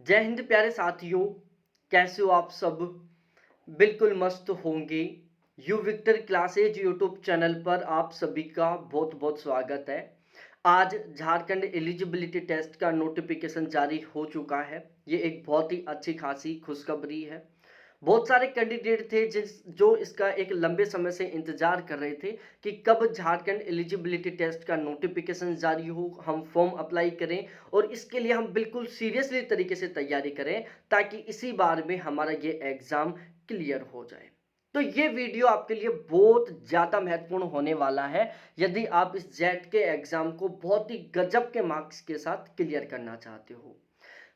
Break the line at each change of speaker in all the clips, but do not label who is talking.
जय हिंद प्यारे साथियों। कैसे हो आप सब? बिल्कुल मस्त होंगे। You Victor classes YouTube channel पर आप सभी का बहुत बहुत स्वागत है। आज झारखंड एलिजिबिलिटी टेस्ट का नोटिफिकेशन जारी हो चुका है। ये एक बहुत ही अच्छी खासी खुशखबरी है। बहुत सारे कैंडिडेट थे जो इसका एक लंबे समय से इंतजार कर रहे थे कि कब झारखंड एलिजिबिलिटी टेस्ट का नोटिफिकेशन जारी हो, हम फॉर्म अप्लाई करें और इसके लिए हम बिल्कुल सीरियसली तरीके से तैयारी करें ताकि इसी बार में हमारा ये एग्जाम क्लियर हो जाए। तो ये वीडियो आपके लिए बहुत ज़्यादा महत्वपूर्ण होने वाला है यदि आप इस जेट के एग्जाम को बहुत ही गजब के मार्क्स के साथ क्लियर करना चाहते हो।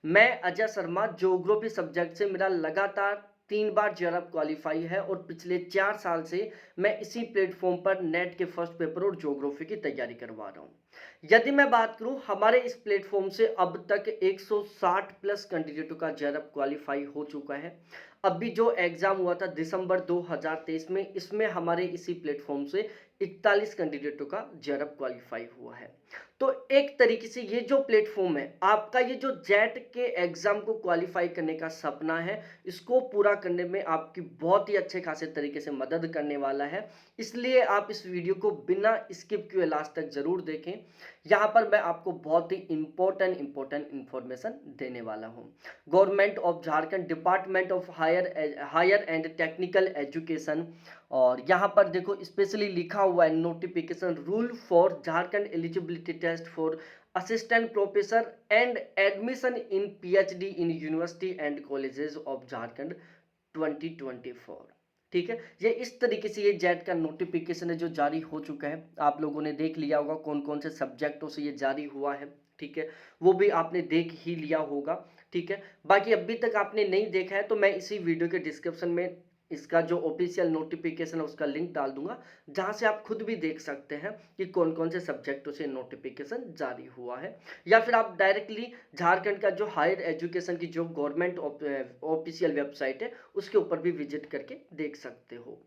मैं अजय शर्मा, ज्योग्राफी सब्जेक्ट से मेरा लगातार 3 बार जेआरएफ क्वालिफाई है और पिछले 4 साल से मैं इसी प्लेटफॉर्म पर नेट के फर्स्ट पेपर और ज्योग्राफी की तैयारी करवा रहा हूँ। यदि मैं बात करूं, हमारे इस प्लेटफॉर्म से अब तक 160 प्लस कैंडिडेटों का जेआरएफ क्वालिफाई हो चुका है। अभी जो एग्जाम हुआ था दिसंबर 2023 में, इसमें हमारे इसी प्लेटफॉर्म से 41 कैंडिडेटों का जेआरएफ क्वालिफाई हुआ है। तो एक तरीके से ये जो प्लेटफॉर्म है, आपका ये जो जेट के एग्जाम को क्वालिफाई करने का सपना है, इसको पूरा करने में आपकी बहुत ही अच्छे खासे तरीके से मदद करने वाला है। इसलिए आप इस वीडियो को बिना स्किप किए लास्ट तक जरूर देखें। यहाँ पर मैं आपको बहुत ही इंपॉर्टेंट इंफॉर्मेशन देने वाला हूँ। Government of Jharkhand, department of higher and technical education, और यहाँ पर देखो स्पेशली लिखा हुआ है notification rule for Jharkhand eligibility test for assistant professor and admission in PhD in university and colleges of Jharkhand 2024। ठीक है, ये इस तरीके से ये जेट का नोटिफिकेशन है जो जारी हो चुका है। आप लोगों ने देख लिया होगा कौन कौन से सब्जेक्टों से ये जारी हुआ है। ठीक है, वो भी आपने देख ही लिया होगा। ठीक है, बाकी अभी तक आपने नहीं देखा है तो मैं इसी वीडियो के डिस्क्रिप्शन में इसका जो ऑफिशियल नोटिफिकेशन है उसका लिंक डाल दूंगा, जहां से आप खुद भी देख सकते हैं कि कौन कौन से सब्जेक्टों से नोटिफिकेशन जारी हुआ है। या फिर आप डायरेक्टली झारखंड का जो हायर एजुकेशन की जो गवर्नमेंट ऑफिशियल वेबसाइट है उसके ऊपर भी विजिट करके देख सकते हो।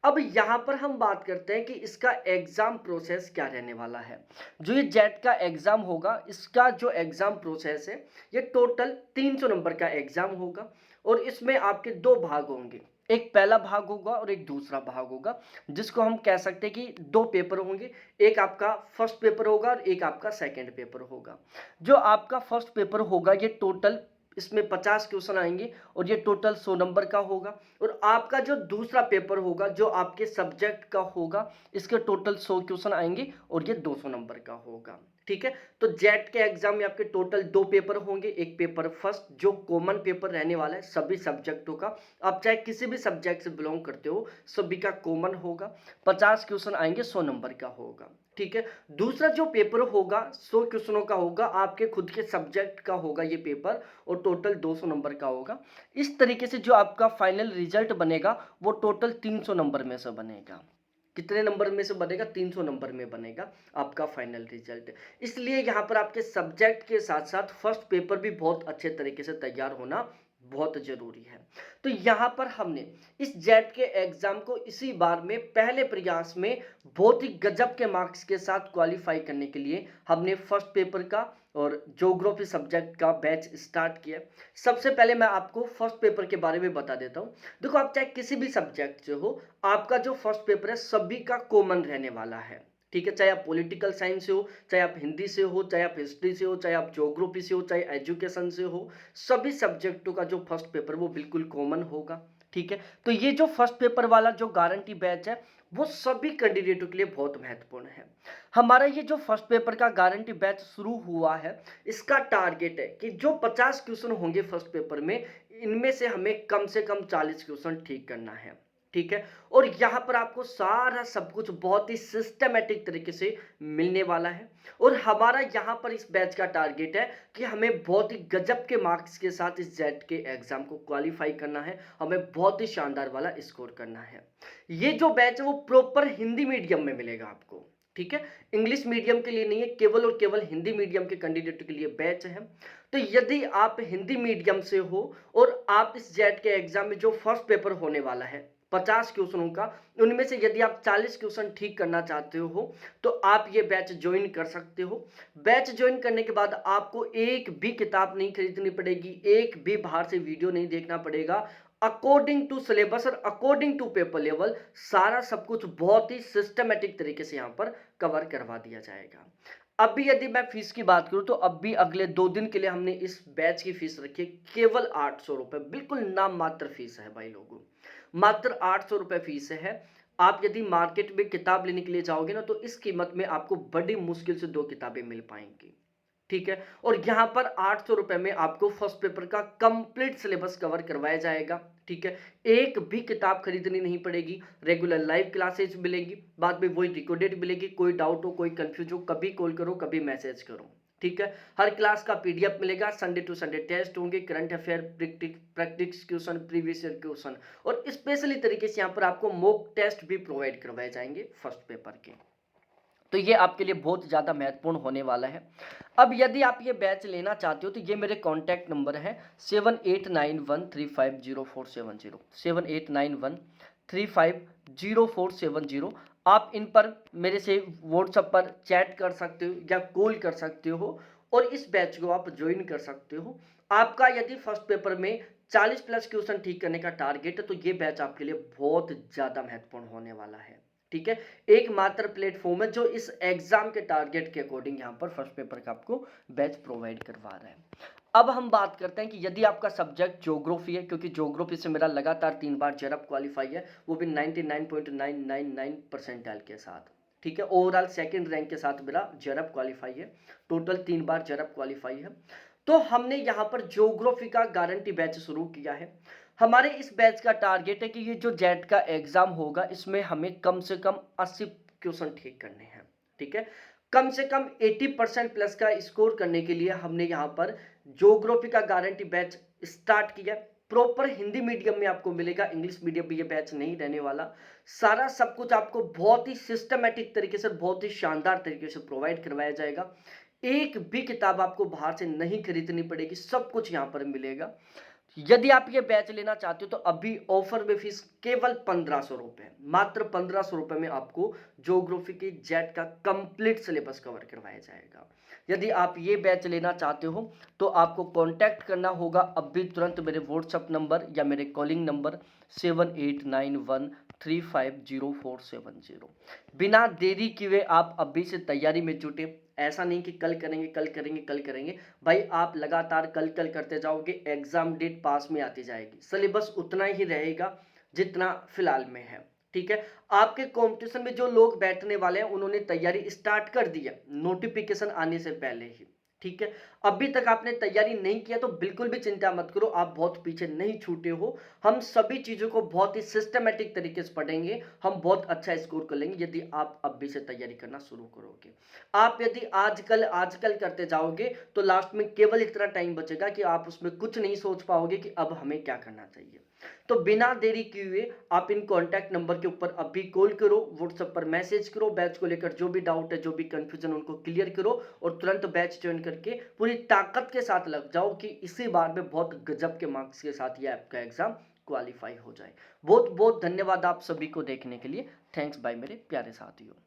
अब यहाँ पर हम बात करते हैं कि इसका एग्जाम प्रोसेस क्या रहने वाला है। जो ये जेट का एग्जाम होगा, इसका जो एग्जाम प्रोसेस है ये टोटल 300 नंबर का एग्जाम होगा और इसमें आपके दो भाग होंगे। एक पहला भाग होगा और एक दूसरा भाग होगा, जिसको हम कह सकते हैं कि दो पेपर होंगे। एक आपका फर्स्ट पेपर होगा और एक आपका सेकंड पेपर होगा। जो आपका फर्स्ट पेपर होगा ये टोटल इसमें 50 क्वेश्चन आएंगे और ये टोटल 100 नंबर का होगा। और आपका जो दूसरा पेपर होगा जो आपके सब्जेक्ट का होगा, इसके टोटल 100 क्वेश्चन आएंगे और ये 200 नंबर का होगा। ठीक है, तो जेट के एग्जाम में आपके टोटल दो पेपर होंगे। एक पेपर फर्स्ट जो कॉमन पेपर रहने वाला है सभी सब्जेक्टों का, आप चाहे किसी भी सब्जेक्ट से बिलोंग करते हो सभी का कॉमन होगा। 50 क्वेश्चन आएंगे, 100 नंबर का होगा। ठीक है, दूसरा जो पेपर होगा 100 क्वेश्चनों का होगा, आपके खुद के सब्जेक्ट का होगा ये पेपर और टोटल 200 नंबर का होगा। इस तरीके से जो आपका फाइनल रिजल्ट बनेगा वो टोटल 300 नंबर में से बनेगा। कितने नंबर में से बनेगा? 300 नंबर में बनेगा आपका फाइनल रिजल्ट। इसलिए यहाँ पर आपके सब्जेक्ट के साथ साथ फर्स्ट पेपर भी बहुत अच्छे तरीके से तैयार होना बहुत जरूरी है। तो यहाँ पर हमने इस जेट के एग्जाम को इसी बार में पहले प्रयास में बहुत ही गजब के मार्क्स के साथ क्वालिफाई करने के लिए हमने फर्स्ट पेपर का और ज्योग्राफी सब्जेक्ट का बैच स्टार्ट किया। सबसे पहले मैं आपको फर्स्ट पेपर के बारे में बता देता हूँ। देखो, आप चाहे किसी भी सब्जेक्ट से हो, आपका जो फर्स्ट पेपर है सभी का कॉमन रहने वाला है। ठीक है, चाहे आप पॉलिटिकल साइंस से हो, चाहे आप हिंदी से हो, चाहे आप हिस्ट्री से हो, चाहे आप ज्योग्राफी से हो, चाहे एजुकेशन से हो, सभी सब्जेक्टों का जो फर्स्ट पेपर वो बिल्कुल कॉमन होगा। ठीक है, तो ये जो फर्स्ट पेपर वाला जो गारंटी बैच है वो सभी कैंडिडेटों के लिए बहुत महत्वपूर्ण है। हमारा ये जो फर्स्ट पेपर का गारंटी बैच शुरू हुआ है, इसका टारगेट है कि जो 50 क्वेश्चन होंगे फर्स्ट पेपर में, इनमें से हमें कम से कम 40 क्वेश्चन ठीक करना है। ठीक है, और यहाँ पर आपको सारा सब कुछ बहुत ही सिस्टमेटिक तरीके से मिलने वाला है। और हमारा यहाँ पर इस बैच का टारगेट है कि हमें बहुत ही गजब के मार्क्स के साथ इस जेट के एग्जाम को क्वालिफाई करना है, हमें बहुत ही शानदार वाला स्कोर करना है। ये जो बैच है वो प्रॉपर हिंदी मीडियम में मिलेगा आपको। ठीक है, इंग्लिश मीडियम के लिए नहीं है, केवल और केवल हिंदी मीडियम के कैंडिडेट के लिए बैच है। तो यदि आप हिंदी मीडियम से हो और आप इस जेट के एग्जाम में जो फर्स्ट पेपर होने वाला है 50 क्वेश्चनों का, उनमें से यदि आप 40 क्वेश्चन ठीक करना चाहते हो तो आप ये बैच ज्वाइन कर सकते हो। बैच ज्वाइन करने के बाद आपको एक भी किताब नहीं खरीदनी पड़ेगी, एक भी बाहर से वीडियो नहीं देखना पड़ेगा। अकॉर्डिंग टू सिलेबस और अकॉर्डिंग टू पेपर लेवल सारा सब कुछ बहुत ही सिस्टमेटिक तरीके से यहाँ पर कवर करवा दिया जाएगा। अभी यदि मैं फीस की बात करूं तो अभी अगले 2 दिन के लिए हमने इस बैच की फीस रखी है केवल 800 रुपए, बिल्कुल नाम मात्र फीस है भाई लोगों, मात्र 800 रुपए फीस है। आप यदि मार्केट में किताब लेने के लिए जाओगे ना तो इस कीमत में आपको बड़ी मुश्किल से 2 किताबें मिल पाएंगी, ठीक है। और यहां पर 800 रुपए में आपको फर्स्ट पेपर का कंप्लीट सिलेबस कवर करवाया जाएगा, ठीक है। एक भी किताब खरीदनी नहीं पड़ेगी, रेगुलर लाइव क्लासेज मिलेंगी, बाद में वही रिकॉर्डेड मिलेगी। कोई डाउट हो, कोई कंफ्यूज हो, कभी कॉल करो, कभी मैसेज करो, ठीक है। हर क्लास का पीडीएफ मिलेगा, संडे टू संडे टेस्ट होंगे, current affair, practice question, previous year question, और स्पेशली तरीके से यहाँ पर आपको मॉक टेस्ट भी प्रोवाइड करवाए जाएंगे फर्स्ट पेपर के। तो ये आपके लिए बहुत ज़्यादा महत्वपूर्ण होने वाला है। अब यदि आप ये बैच लेना चाहते हो तो ये मेरे कॉन्टैक्ट नंबर है 7891350470, 7891350470। आप इन पर मेरे से व्हाट्सएप पर चैट कर सकते हो या कॉल कर सकते हो और इस बैच को आप ज्वाइन कर सकते हो। आपका यदि फर्स्ट पेपर में 40 प्लस क्वेश्चन ठीक करने का टारगेट है तो ये बैच आपके लिए बहुत ज़्यादा महत्वपूर्ण होने वाला है, ठीक है। एकमात्र प्लेटफॉर्म है जो इस एग्जाम के टारगेट के अकॉर्डिंग यहाँ पर फर्स्ट पेपर का आपको बैच प्रोवाइड करवा रहा है। अब हम बात करते हैं कि यदि आपका सब्जेक्ट ज्योग्राफी है, क्योंकि ज्योग्राफी से मेरा लगातार 3 बार जेआरएफ क्वालिफाई है, वो भी 99.999 परसेंटाइल के साथ, ठीक है। ओवरऑल सेकंड रैंक के साथ मेरा जेआरएफ क्वालिफाई है, टोटल 3 बार जेआरएफ क्वालिफाई है। तो हमने यहाँ पर ज्योग्राफी का गारंटी बैच शुरू किया है। हमारे इस बैच का टारगेट है कि ये जो जेट का एग्जाम होगा इसमें हमें कम से कम 80 क्वेश्चन ठीक करने हैं, ठीक है। कम से कम 80% प्लस का स्कोर करने के लिए हमने यहाँ पर ज्योग्राफी का गारंटी बैच स्टार्ट किया। प्रॉपर हिंदी मीडियम में आपको मिलेगा, इंग्लिश मीडियम में ये बैच नहीं रहने वाला। सारा सब कुछ आपको बहुत ही सिस्टमेटिक तरीके से, बहुत ही शानदार तरीके से प्रोवाइड करवाया जाएगा। एक भी किताब आपको बाहर से नहीं खरीदनी पड़ेगी, सब कुछ यहाँ पर मिलेगा। यदि आप ये बैच लेना चाहते हो तो अभी ऑफर में फीस केवल 1500 रुपए, मात्र 1500 रुपए में आपको ज्योग्राफी की जेट का कंप्लीट सिलेबस कवर करवाया जाएगा। यदि आप ये बैच लेना चाहते हो तो आपको कांटेक्ट करना होगा अभी तुरंत मेरे व्हाट्सएप नंबर या मेरे कॉलिंग नंबर 7891350470। बिना देरी किए आप अभी से तैयारी में जुटे। ऐसा नहीं कि कल करेंगे कल करेंगे कल करेंगे, भाई आप लगातार कल कल करते जाओगे, एग्जाम डेट पास में आती जाएगी, सिलेबस उतना ही रहेगा जितना फिलहाल में है, ठीक है। आपके कंपटीशन में जो लोग बैठने वाले हैं उन्होंने तैयारी स्टार्ट कर दी है नोटिफिकेशन आने से पहले ही, ठीक है। अभी तक आपने तैयारी नहीं किया तो बिल्कुल भी चिंता मत करो, आप बहुत पीछे नहीं छूटे हो। हम सभी चीजों को बहुत ही सिस्टमेटिक तरीके से पढ़ेंगे, हम बहुत अच्छा स्कोर कर लेंगे यदि आप अभी से तैयारी करना शुरू करोगे। आप यदि आजकल आजकल करते जाओगे तो लास्ट में केवल इतना टाइम बचेगा कि आप उसमें कुछ नहीं सोच पाओगे कि अब हमें क्या करना चाहिए। तो बिना देरी किए आप इन कॉन्टैक्ट नंबर के ऊपर अभी कॉल करो, व्हाट्सएप पर मैसेज करो, बैच को लेकर जो भी डाउट है, जो भी कंफ्यूजन उनको क्लियर करो और तुरंत बैच ज्वाइन करके पूरी ताकत के साथ लग जाओ कि इसी बार में बहुत गजब के मार्क्स के साथ ये आपका एग्जाम क्वालिफाई हो जाए। बहुत बहुत धन्यवाद आप सभी को देखने के लिए। थैंक्स बाय मेरे प्यारे साथियों।